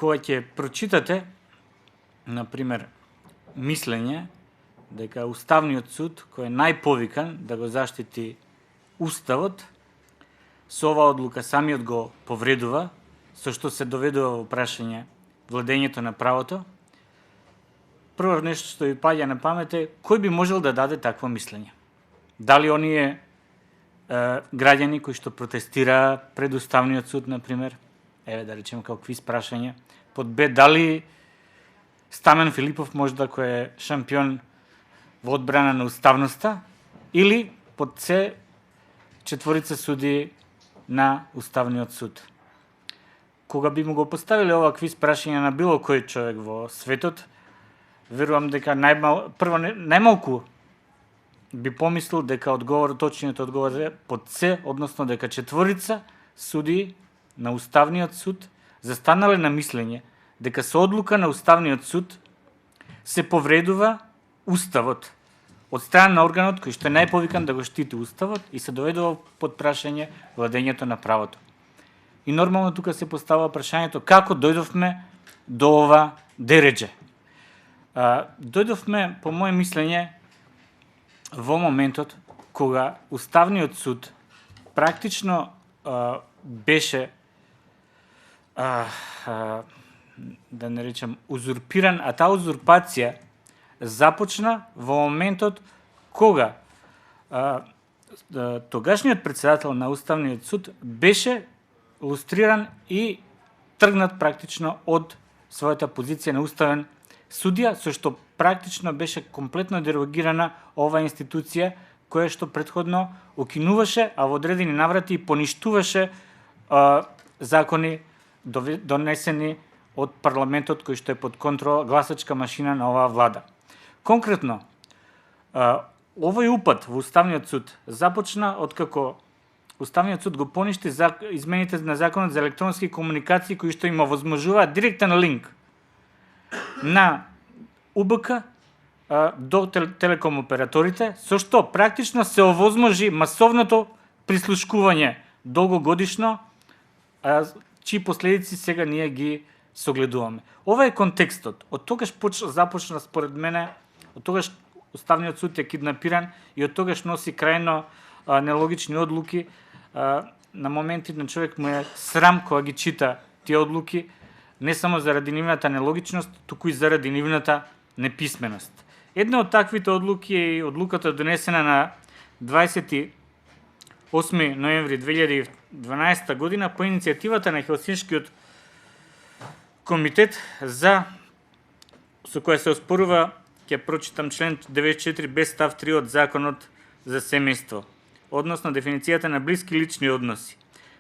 кога ќе прочитате, например, мислење дека Уставниот суд, кој е најповикан да го заштити Уставот, со оваа одлука самиот го повредува, со што се доведува во прашање владењето на правото, прво нешто што ви паѓа на памет е кој би можел да даде такво мислење. Дали оние граѓани кои што протестираа пред Уставниот суд, например, еве да речем како квиз прашање, под Б, дали Стамен Филипов можда кој е шампион во одбрана на уставноста, или под С, четворица суди на Уставниот суд. Кога би му го поставиле ова квиз прашање на било кој човек во светот, верувам дека најмалку би помислил дека точниот одговор е под С, односно дека четворица суди на Уставниот суд застанале на мислење дека со одлука на Уставниот суд се повредува Уставот од страна на органот кој што е најповикан да го штити Уставот и се доведува под прашање владењето на правото. И нормално тука се поставува прашањето како дојдовме до ова дередже. Дојдовме, по моје мислење, во моментот кога Уставниот суд практично беше да не речем узурпиран, а таа узурпација започна во моментот кога тогашниот председател на Уставниот суд беше лустриран и тргнат практично од својата позиција на уставен судија, со што практично беше комплетно дерогирана оваа институција која што претходно укинуваше, а во одредени наврати и поништуваше закони донесени од парламентот кој што е под контрола гласачка машина на оваа влада. Конкретно, овој упад во Уставниот суд започна откако Уставниот суд го поништи измените на законот за електронски комуникации кои што им овозможуваат директен линк на УБК до телеком операторите, со што практично се овозможи масовното прислушкување долгогодишно, чии последици сега ние ги согледуваме. Ова е контекстот. Од тогаш започна според мене, од тогаш Уставниот суд е киднапиран и од тогаш носи крајно нелогични одлуки. На моменти на човек му е срам кога ги чита тие одлуки, не само заради нивната нелогичност, туку и заради нивната неписменост. Една од таквите одлуки е одлуката донесена на 28 ноември 2012 година по иницијативата на Хелсиншкиот комитет со која се оспорува, ќе прочитам член 94 без став 3 од Законот за семејство, односно дефиницијата на блиски лични односи.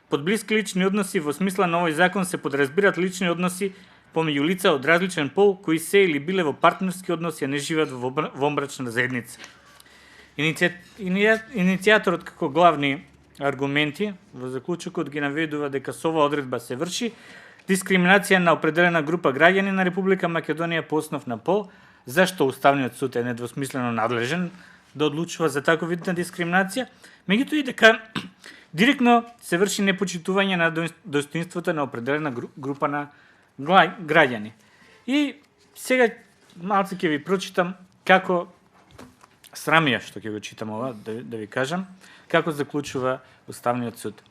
Под блиски лични односи во смисла на овој закон се подразбират лични односи помеѓу лица од различен пол кои се или биле во партнерски односи, а не живеат во вонбрачна заедница. Иницијаторот како главни аргументи во заклучокот ги наведува дека со оваа одредба се врши дискриминација на определена група граѓани на Република Македонија по основ на пол, зашто Уставниот суд е недвосмислено надлежен да одлучува за таков вид на дискриминација, меѓутоа и дека директно се врши непочитување на достоинството на определена група на граѓани. И сега малце ќе ви прочитам како срамија што ќе го читам ова, да ви кажам, како заклучува Уставниот суд.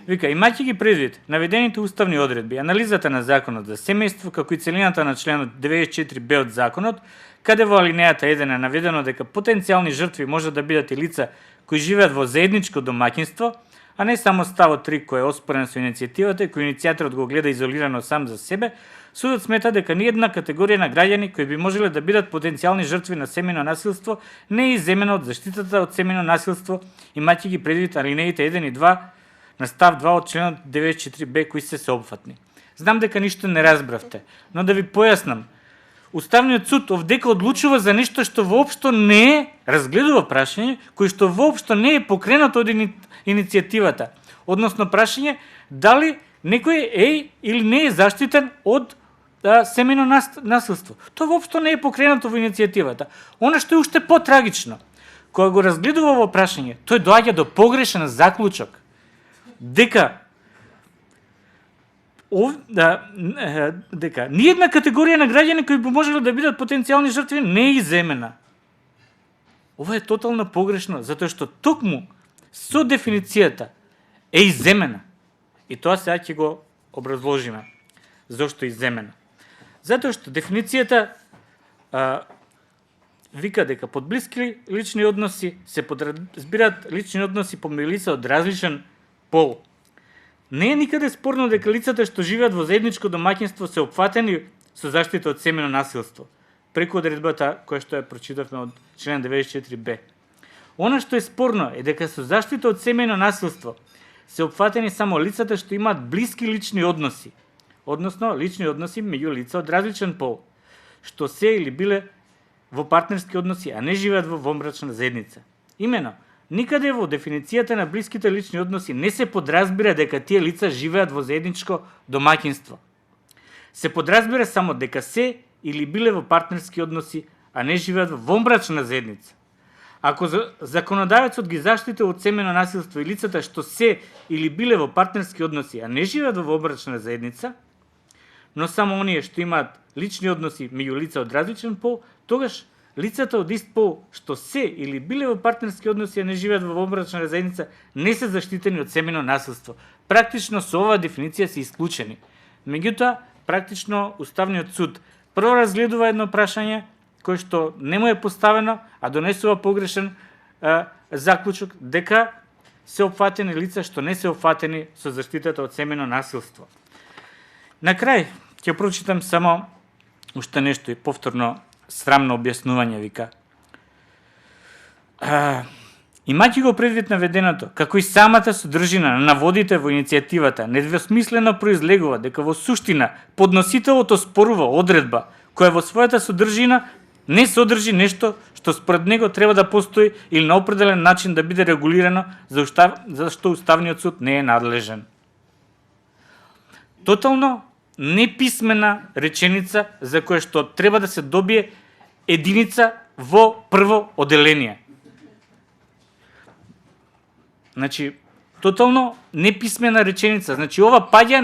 Вика, имајќи ги предвид наведените уставни одредби, анализата на Законот за семејство, како и целината на членот 94б од Законот, каде во алинејата 1 е наведено дека потенцијални жртви може да бидат и лица кои живеат во заедничко домаќинство, а не само ставот 3 кој е оспорен со иницијативата и кој иницијаторот го гледа изолирано сам за себе, судот смета дека ниедна категорија на граѓани кои би можеле да бидат потенцијални жртви на семејно насилство не е изземена од заштитата од семејно насилство, имајќи ги предвид алинеите 1 и 2 на став 2 од членот 94б кои се соопфатни. Знам дека ништо не разбравте, но да ви појаснам. Уставниот суд овдека одлучува за нешто што воопшто не е разгледува прашање, кој што воопшто не е покренато од иницијативата, односно прашање дали некој е или не е заштитен од семејно насилство. Тоа воопшто не е покренато во иницијативата. Она што е уште потрагично, кога го разгледува во прашање, тој доаѓа до погрешен заклучок дека дека ниедна категорија на граѓани кои би можело да бидат потенцијални жртви не е иземена. Ова е тотално погрешно, затоа што токму со дефиницијата е иземена. И тоа сега ќе го образложиме. Зошто е иземена? Затоа што дефиницијата вика дека под блиски лични односи се подразбираат лични односи помеѓу лица од различен пол. Не е никаде спорно дека лицата што живеат во заедничко домаќинство се опфатени со заштита од семено насилство, преку одредбата која што ја прочитавме од член 94б. Она што е спорно е дека со заштита од семено насилство се опфатени само лицата што имаат блиски лични односи, односно лични односи меѓу лица од различен пол, што се или биле во партнерски односи, а не живеат во вонбрачна заедница. Имено, никаде во дефиницијата на блиските лични односи не се подразбира дека тие лица живеат во заедничко домаќинство. Се подразбира само дека се или биле во партнерски односи, а не живеат во вонбрачна заедница. Ако законодавецот ги заштити од семено насилство и лицата што се или биле во партнерски односи, а не живеат во вонбрачна заедница, но само оние што имаат лични односи меѓу лица од различен пол, тогаш лицата од ист пол што се или биле во партнерски односи, а не живеат во вонбрачна заедница, не се заштитени од семено насилство. Практично со оваа дефиниција се исклучени. Меѓутоа, практично Уставниот суд прво разгледува едно прашање кој што не му е поставено, а донесува погрешен заклучок дека се опфатени лица што не се опфатени со заштитата од семено насилство. На крај ќе прочитам само уште нешто и повторно срамно објаснување, вика. Имајќи го предвид наведеното, како и самата содржина на наводите во иницијативата, недвосмислено произлегува дека во суштина подносителот оспорува одредба која во својата содржина не содржи нешто што според него треба да постои или на определен начин да биде регулирано, за што Уставниот суд не е надлежен. Тотално неписмена реченица за која што треба да се добие единица во прво оделение. Значи, тотално неписмена реченица. Значи, ова паѓа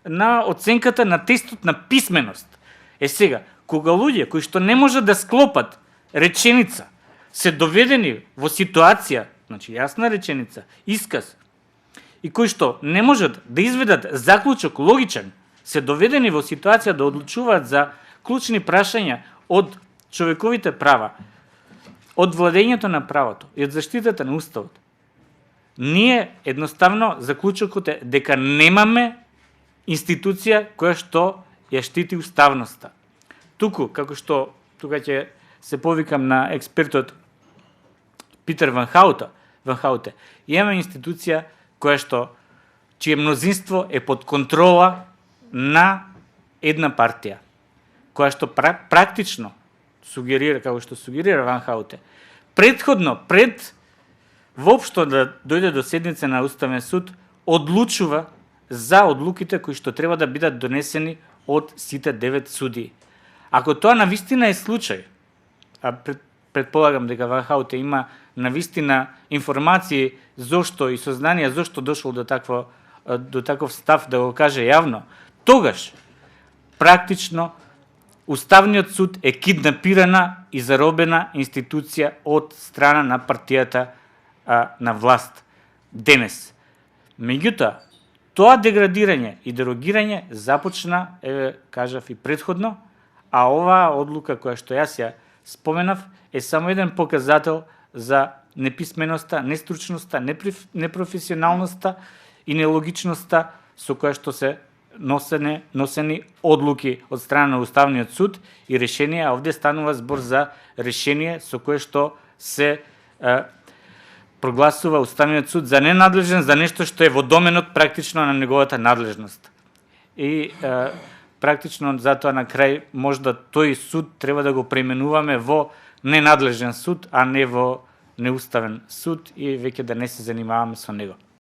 на оценката на тестот на писменост. Сега, кога луѓе кои што не можат да склопат реченица, се доведени во ситуација, значи јасна реченица, исказ, и кои што не можат да изведат заклучок логичен, се доведени во ситуација да одлучуваат за клучни прашања од човековите права, од владењето на правото и од заштитата на уставот. Ние едноставно заклучокот е дека немаме институција која што ја штити уставноста. Туку, како што тука ќе се повикам на експертот Питер Ван Хауте, имаме институција која што чие мнозинство е под контрола на една партија, која што практично сугерира, како што сугерира Ван Хауте, предходно, пред воопшто да дојде до седница на Уставен суд, одлучува за одлуките кои што треба да бидат донесени од сите 9 судии. Ако тоа навистина е случај, а предполагам дека Ван Хауте има навистина информации зошто и сознанија зошто дошол до таков став да го каже јавно, тогаш практично Уставниот суд е киднапирана и заробена институција од страна на партијата на власт денес. Меѓутоа, тоа деградирање и дерогирање започна, кажав и предходно, а оваа одлука која што јас ја споменав е само еден показател за неписменоста, нестручноста, непрофесионалноста и нелогичноста со која што се носени одлуки од страна на Уставниот суд и решение, а овде станува збор за решение со кое што се прогласува Уставниот суд за ненадлежен за нешто што е во доменот практично на неговата надлежност. И практично затоа на крај можда тој суд треба да го преименуваме во ненадлежен суд, а не во неуставен суд и веќе да не се занимаваме со него.